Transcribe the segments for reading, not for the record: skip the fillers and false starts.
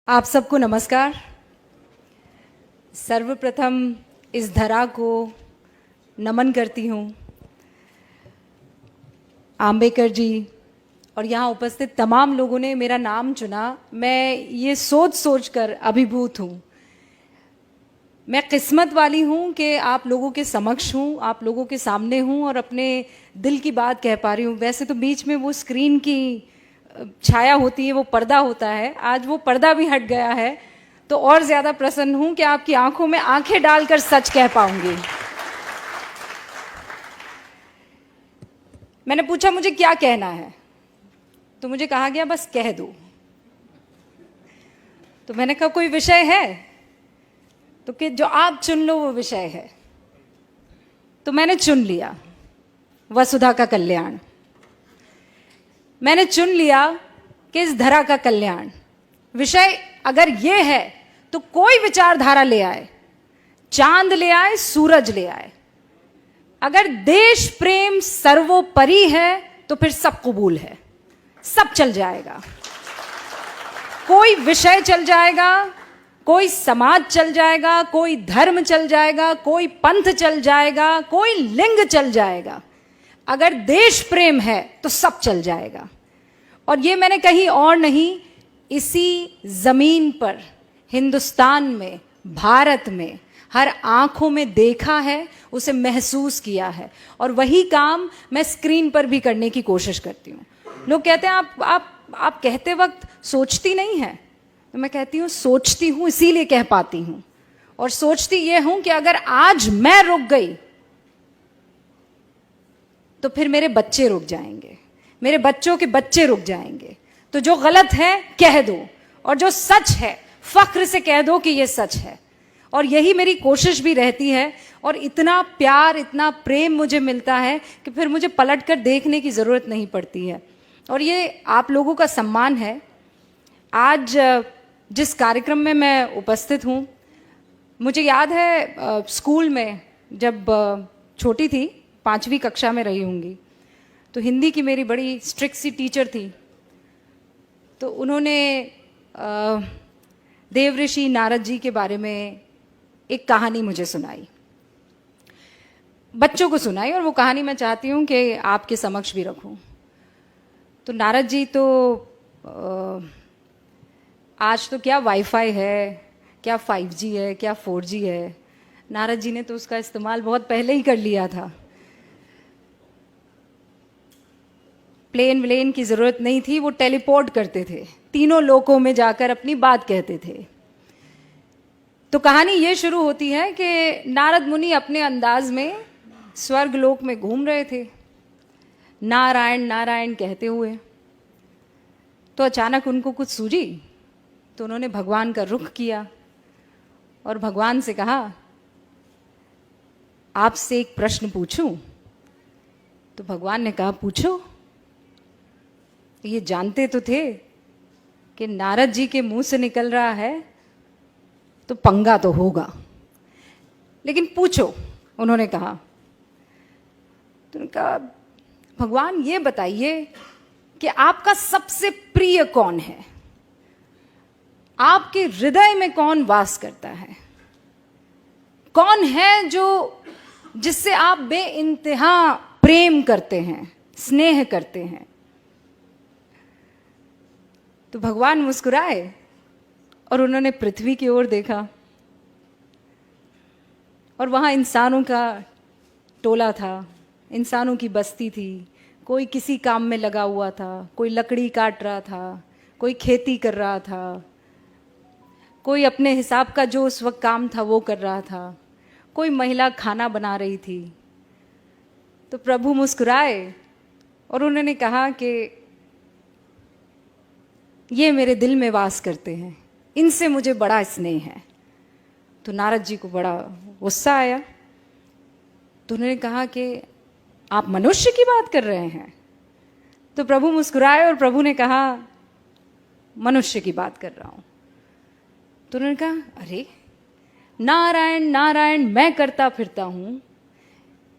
आप सबको नमस्कार। सर्वप्रथम इस धरा को नमन करती हूँ आम्बेडकर जी और यहाँ उपस्थित तमाम लोगों ने मेरा नाम चुना। मैं ये सोच कर अभिभूत हूँ। मैं किस्मत वाली हूँ कि आप लोगों के समक्ष हूँ, आप लोगों के सामने हूँ और अपने दिल की बात कह पा रही हूँ। वैसे तो बीच में वो स्क्रीन की छाया होती है, वो पर्दा होता है, आज वो पर्दा भी हट गया है तो और ज़्यादा प्रसन्न हूँ कि आपकी आंखों में आंखें डालकर सच कह पाऊंगी। मैंने पूछा मुझे क्या कहना है, तो मुझे कहा गया बस कह दो। तो मैंने कहा कोई विषय है, तो कि जो आप चुन लो वो विषय है। तो मैंने चुन लिया वसुधा का कल्याण। मैंने चुन लिया कि इस धरा का कल्याण विषय अगर ये है तो कोई विचारधारा ले आए, चांद ले आए, सूरज ले आए, अगर देश प्रेम सर्वोपरि है तो फिर सब कबूल है, सब चल जाएगा। कोई विषय चल जाएगा, कोई समाज चल जाएगा, कोई धर्म चल जाएगा, कोई पंथ चल जाएगा, कोई लिंग चल जाएगा। अगर देश प्रेम है तो सब चल जाएगा। और ये मैंने कहीं और नहीं, इसी जमीन पर हिंदुस्तान में, भारत में हर आंखों में देखा है, उसे महसूस किया है और वही काम मैं स्क्रीन पर भी करने की कोशिश करती हूँ। लोग कहते हैं आप कहते वक्त सोचती नहीं है, तो मैं कहती हूँ सोचती हूँ, इसीलिए कह पाती हूँ। और सोचती ये हूं कि अगर आज मैं रुक गई तो फिर मेरे बच्चे रुक जाएंगे, मेरे बच्चों के बच्चे रुक जाएंगे। तो जो गलत है कह दो और जो सच है फख्र से कह दो कि ये सच है। और यही मेरी कोशिश भी रहती है। और इतना प्यार, इतना प्रेम मुझे मिलता है कि फिर मुझे पलट कर देखने की ज़रूरत नहीं पड़ती है। और ये आप लोगों का सम्मान है। आज जिस कार्यक्रम में मैं उपस्थित हूँ, मुझे याद है स्कूल में जब छोटी थी, 5वीं कक्षा में रही होंगी, तो हिंदी की मेरी बड़ी स्ट्रिक्ट सी टीचर थी। तो उन्होंने देवऋषि नारद जी के बारे में एक कहानी मुझे सुनाई, बच्चों को सुनाई, और वो कहानी मैं चाहती हूँ कि आपके समक्ष भी रखूँ। तो नारद जी तो आज तो क्या वाईफाई है, क्या 5G है, क्या 4G है। नारद जी ने तो उसका इस्तेमाल बहुत पहले ही कर लिया था। प्लेन व्लेन की ज़रूरत नहीं थी, वो टेलीपोर्ट करते थे, तीनों लोकों में जाकर अपनी बात कहते थे। तो कहानी ये शुरू होती है कि नारद मुनि अपने अंदाज में स्वर्ग लोक में घूम रहे थे, नारायण नारायण कहते हुए। तो अचानक उनको कुछ सूझी, तो उन्होंने भगवान का रुख किया और भगवान से कहा, आपसे एक प्रश्न पूछूं? तो भगवान ने कहा, पूछो। ये जानते तो थे कि नारद जी के मुंह से निकल रहा है तो पंगा तो होगा, लेकिन पूछो, उन्होंने कहा। तो उन्होंने कहा, भगवान ये बताइए कि आपका सबसे प्रिय कौन है, आपके हृदय में कौन वास करता है, कौन है जो जिससे आप बेइंतहा प्रेम करते हैं, स्नेह करते हैं। तो भगवान मुस्कुराए और उन्होंने पृथ्वी की ओर देखा और वहां इंसानों का टोला था, इंसानों की बस्ती थी। कोई किसी काम में लगा हुआ था, कोई लकड़ी काट रहा था, कोई खेती कर रहा था, कोई अपने हिसाब का जो उस वक्त काम था वो कर रहा था, कोई महिला खाना बना रही थी। तो प्रभु मुस्कुराए और उन्होंने कहा कि ये मेरे दिल में वास करते हैं, इनसे मुझे बड़ा स्नेह है। तो नारद जी को बड़ा गुस्सा आया। तो उन्होंने कहा कि आप मनुष्य की बात कर रहे हैं? तो प्रभु मुस्कुराए और प्रभु ने कहा, मनुष्य की बात कर रहा हूं। तो उन्होंने कहा, अरे नारायण नारायण मैं करता फिरता हूं,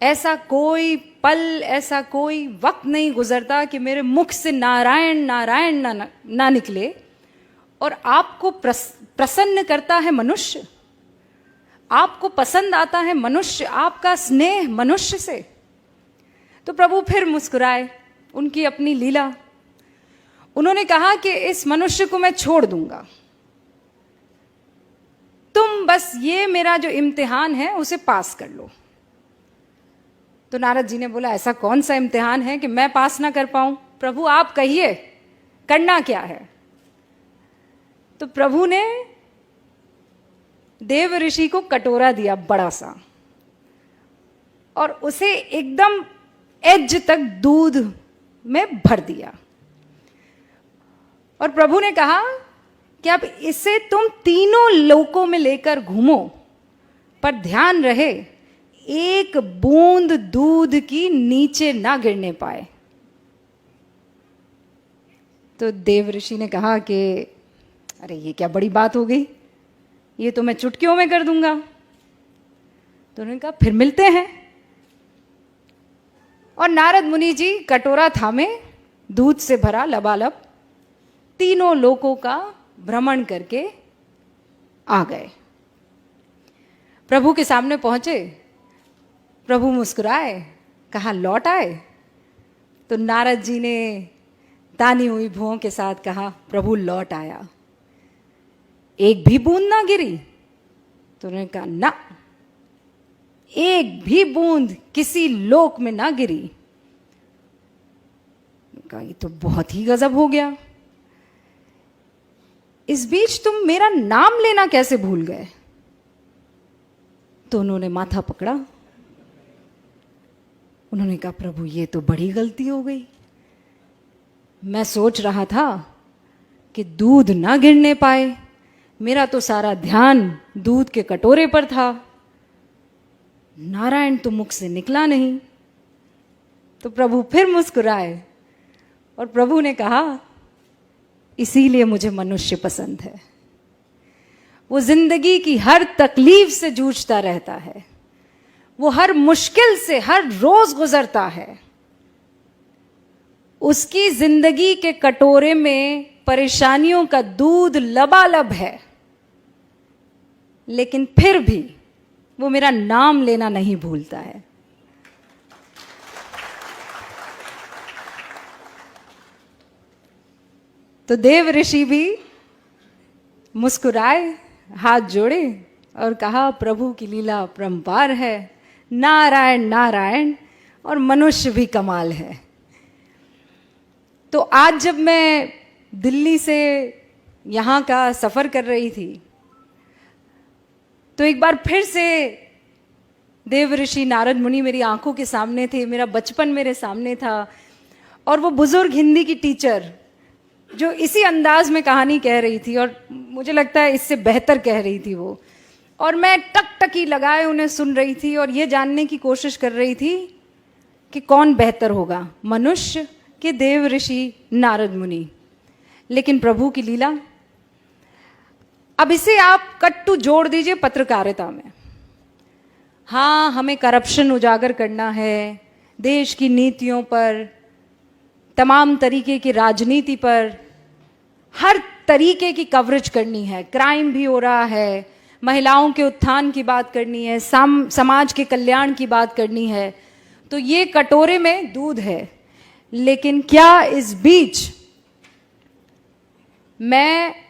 ऐसा कोई पल, ऐसा कोई वक्त नहीं गुजरता कि मेरे मुख से नारायण नारायण ना निकले। और आपको प्रसन्न करता है मनुष्य, आपको पसंद आता है मनुष्य, आपका स्नेह मनुष्य से। तो प्रभु फिर मुस्कुराए, उनकी अपनी लीला। उन्होंने कहा कि इस मनुष्य को मैं छोड़ दूंगा, तुम बस ये मेरा जो इम्तिहान है उसे पास कर लो। तो नारद जी ने बोला, ऐसा कौन सा इम्तिहान है कि मैं पास ना कर पाऊं? प्रभु आप कहिए, करना क्या है? तो प्रभु ने देव ऋषि को कटोरा दिया बड़ा सा, और उसे एकदम एज तक दूध में भर दिया। और प्रभु ने कहा कि अब इसे तुम तीनों लोकों में लेकर घूमो, पर ध्यान रहे एक बूंद दूध की नीचे ना गिरने पाए। तो देव ऋषि ने कहा कि अरे ये क्या बड़ी बात हो गई, ये तो मैं चुटकियों में कर दूंगा। तो उन्होंने कहा फिर मिलते हैं। और नारद मुनि जी कटोरा थामे, दूध से भरा लबालब, तीनों लोकों का भ्रमण करके आ गए। प्रभु के सामने पहुंचे, प्रभु मुस्कुराए, कहा लौट आए? तो नारद जी ने तानी हुई भुओं के साथ कहा, प्रभु लौट आया, एक भी बूंद ना गिरी? तो उन्होंने कहा ना, एक भी बूंद किसी लोक में ना गिरी। कहा ये तो बहुत ही गजब हो गया, इस बीच तुम मेरा नाम लेना कैसे भूल गए? तो उन्होंने माथा पकड़ा, उन्होंने कहा प्रभु ये तो बड़ी गलती हो गई, मैं सोच रहा था कि दूध ना गिरने पाए, मेरा तो सारा ध्यान दूध के कटोरे पर था, नारायण तो मुख से निकला नहीं। तो प्रभु फिर मुस्कुराए और प्रभु ने कहा इसीलिए मुझे मनुष्य पसंद है। वो जिंदगी की हर तकलीफ से जूझता रहता है, वो हर मुश्किल से हर रोज गुजरता है, उसकी जिंदगी के कटोरे में परेशानियों का दूध लबालब है, लेकिन फिर भी वो मेरा नाम लेना नहीं भूलता है। तो देव ऋषि भी मुस्कुराए, हाथ जोड़े और कहा प्रभु की लीला अपरंपार है, नारायण नारायण, और मनुष्य भी कमाल है। तो आज जब मैं दिल्ली से यहाँ का सफ़र कर रही थी तो एक बार फिर से देव ऋषि नारद मुनि मेरी आंखों के सामने थे, मेरा बचपन मेरे सामने था, और वो बुजुर्ग हिंदी की टीचर जो इसी अंदाज में कहानी कह रही थी, और मुझे लगता है इससे बेहतर कह रही थी वो, और मैं टकटकी लगाए उन्हें सुन रही थी और ये जानने की कोशिश कर रही थी कि कौन बेहतर होगा, मनुष्य कि देव ऋषि नारद मुनि। लेकिन प्रभु की लीला। अब इसे आप कट्टू जोड़ दीजिए पत्रकारिता में। हाँ, हमें करप्शन उजागर करना है, देश की नीतियों पर, तमाम तरीके की राजनीति पर, हर तरीके की कवरेज करनी है, क्राइम भी हो रहा है, महिलाओं के उत्थान की बात करनी है, समाज के कल्याण की बात करनी है। तो ये कटोरे में दूध है, लेकिन क्या इस बीच मैं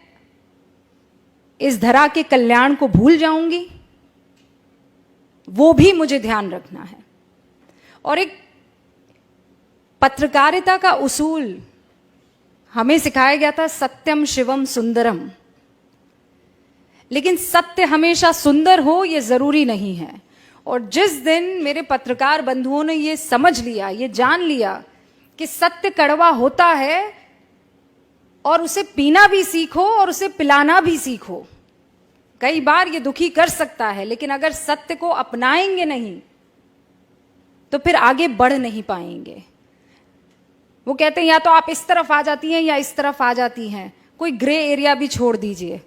इस धरा के कल्याण को भूल जाऊंगी? वो भी मुझे ध्यान रखना है। और एक पत्रकारिता का उसूल हमें सिखाया गया था, सत्यम शिवम सुंदरम। लेकिन सत्य हमेशा सुंदर हो ये जरूरी नहीं है। और जिस दिन मेरे पत्रकार बंधुओं ने ये समझ लिया, ये जान लिया कि सत्य कड़वा होता है और उसे पीना भी सीखो और उसे पिलाना भी सीखो। कई बार ये दुखी कर सकता है, लेकिन अगर सत्य को अपनाएंगे नहीं तो फिर आगे बढ़ नहीं पाएंगे। वो कहते हैं या तो आप इस तरफ आ जाती हैं या इस तरफ आ जाती हैं, कोई ग्रे एरिया भी छोड़ दीजिए।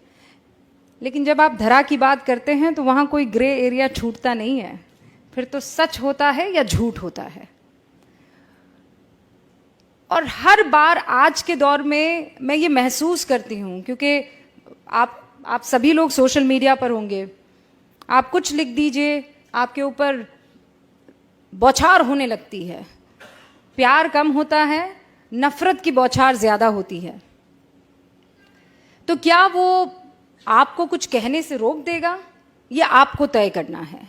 लेकिन जब आप धरा की बात करते हैं तो वहां कोई ग्रे एरिया छूटता नहीं है, फिर तो सच होता है या झूठ होता है। और हर बार आज के दौर में मैं ये महसूस करती हूँ, क्योंकि आप सभी लोग सोशल मीडिया पर होंगे, आप कुछ लिख दीजिए, आपके ऊपर बौछार होने लगती है। प्यार कम होता है, नफरत की बौछार ज्यादा होती है। तो क्या वो आपको कुछ कहने से रोक देगा? ये आपको तय करना है।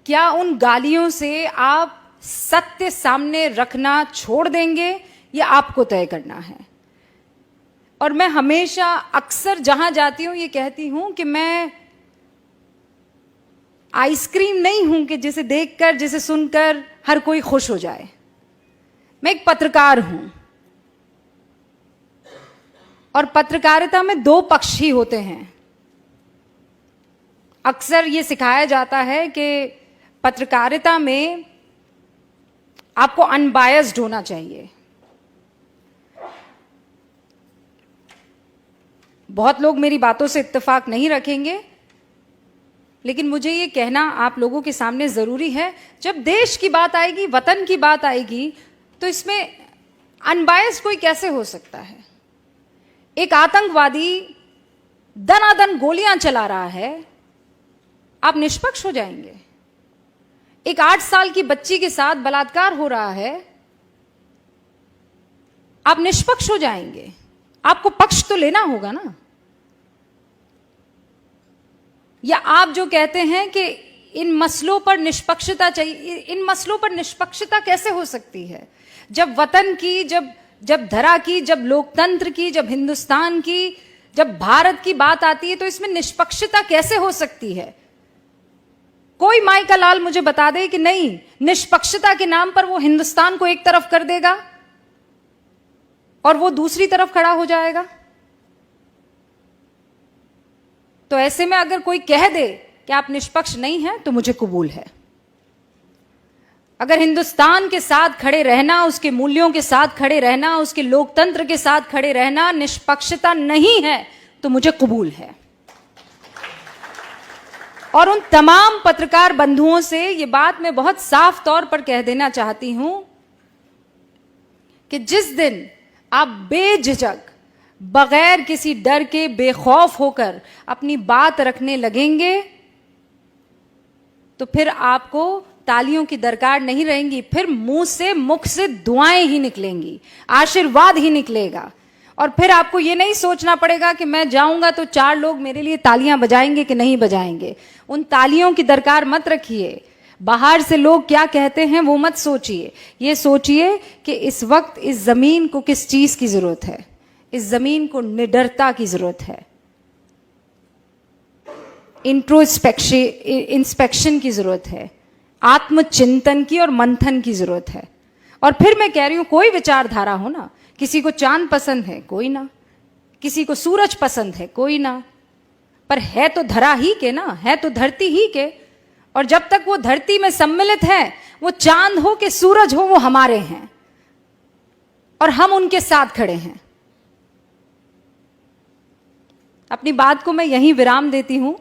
क्या उन गालियों से आप सत्य सामने रखना छोड़ देंगे? ये आपको तय करना है। और मैं हमेशा अक्सर जहां जाती हूं ये कहती हूं कि मैं आइसक्रीम नहीं हूं कि जिसे देखकर, जिसे सुनकर हर कोई खुश हो जाए। मैं एक पत्रकार हूं और पत्रकारिता में दो पक्ष ही होते हैं। अक्सर ये सिखाया जाता है कि पत्रकारिता में आपको अनबायस्ड होना चाहिए। बहुत लोग मेरी बातों से इत्तेफाक नहीं रखेंगे, लेकिन मुझे ये कहना आप लोगों के सामने जरूरी है। जब देश की बात आएगी, वतन की बात आएगी, तो इसमें अनबायस्ड कोई कैसे हो सकता है? एक आतंकवादी दनादन गोलियां चला रहा है, आप निष्पक्ष हो जाएंगे? एक 8 साल की बच्ची के साथ बलात्कार हो रहा है, आप निष्पक्ष हो जाएंगे? आपको पक्ष तो लेना होगा ना। या आप जो कहते हैं कि इन मसलों पर निष्पक्षता चाहिए, इन मसलों पर निष्पक्षता कैसे हो सकती है? जब वतन की, जब धरा की, जब लोकतंत्र की, जब हिंदुस्तान की, जब भारत की बात आती है, तो इसमें निष्पक्षता कैसे हो सकती है? कोई माई का लाल मुझे बता दे कि नहीं, निष्पक्षता के नाम पर वो हिंदुस्तान को एक तरफ कर देगा और वो दूसरी तरफ खड़ा हो जाएगा। तो ऐसे में अगर कोई कह दे कि आप निष्पक्ष नहीं हैं, तो मुझे कबूल है। अगर हिंदुस्तान के साथ खड़े रहना, उसके मूल्यों के साथ खड़े रहना, उसके लोकतंत्र के साथ खड़े रहना निष्पक्षता नहीं है, तो मुझे कबूल है। और उन तमाम पत्रकार बंधुओं से ये बात मैं बहुत साफ तौर पर कह देना चाहती हूं कि जिस दिन आप बेझिझक, बगैर किसी डर के, बेखौफ होकर अपनी बात रखने लगेंगे, तो फिर आपको तालियों की दरकार नहीं रहेंगी। फिर मुख से दुआएं ही निकलेंगी, आशीर्वाद ही निकलेगा। और फिर आपको ये नहीं सोचना पड़ेगा कि मैं जाऊंगा तो 4 लोग मेरे लिए तालियां बजाएंगे कि नहीं बजाएंगे। उन तालियों की दरकार मत रखिए। बाहर से लोग क्या कहते हैं वो मत सोचिए। ये सोचिए कि इस वक्त इस जमीन को किस चीज की जरूरत है। इस जमीन को निडरता की जरूरत है, इंस्पेक्शन की जरूरत है, आत्मचिंतन की और मंथन की जरूरत है। और फिर मैं कह रही हूं, कोई विचारधारा हो ना, किसी को चांद पसंद है, कोई ना, किसी को सूरज पसंद है, कोई ना, पर है तो धरा ही के ना, है तो धरती ही के। और जब तक वो धरती में सम्मिलित है, वो चांद हो कि सूरज हो, वो हमारे हैं और हम उनके साथ खड़े हैं। अपनी बात को मैं यहीं विराम देती हूं,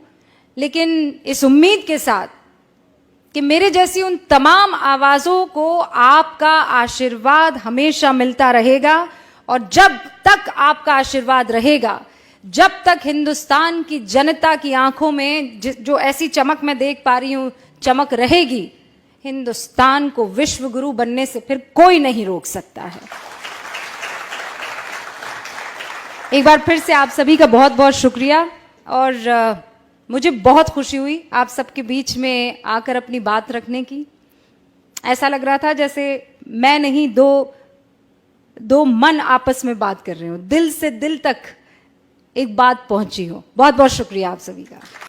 लेकिन इस उम्मीद के साथ कि मेरे जैसी उन तमाम आवाजों को आपका आशीर्वाद हमेशा मिलता रहेगा। और जब तक आपका आशीर्वाद रहेगा, जब तक हिंदुस्तान की जनता की आंखों में जो ऐसी चमक मैं देख पा रही हूं, चमक रहेगी, हिंदुस्तान को विश्व गुरु बनने से फिर कोई नहीं रोक सकता है। एक बार फिर से आप सभी का बहुत बहुत शुक्रिया। और मुझे बहुत खुशी हुई आप सबके बीच में आकर अपनी बात रखने की। ऐसा लग रहा था जैसे मैं नहीं, दो मन आपस में बात कर रहे हो, दिल से दिल तक एक बात पहुंची हो। बहुत बहुत शुक्रिया आप सभी का।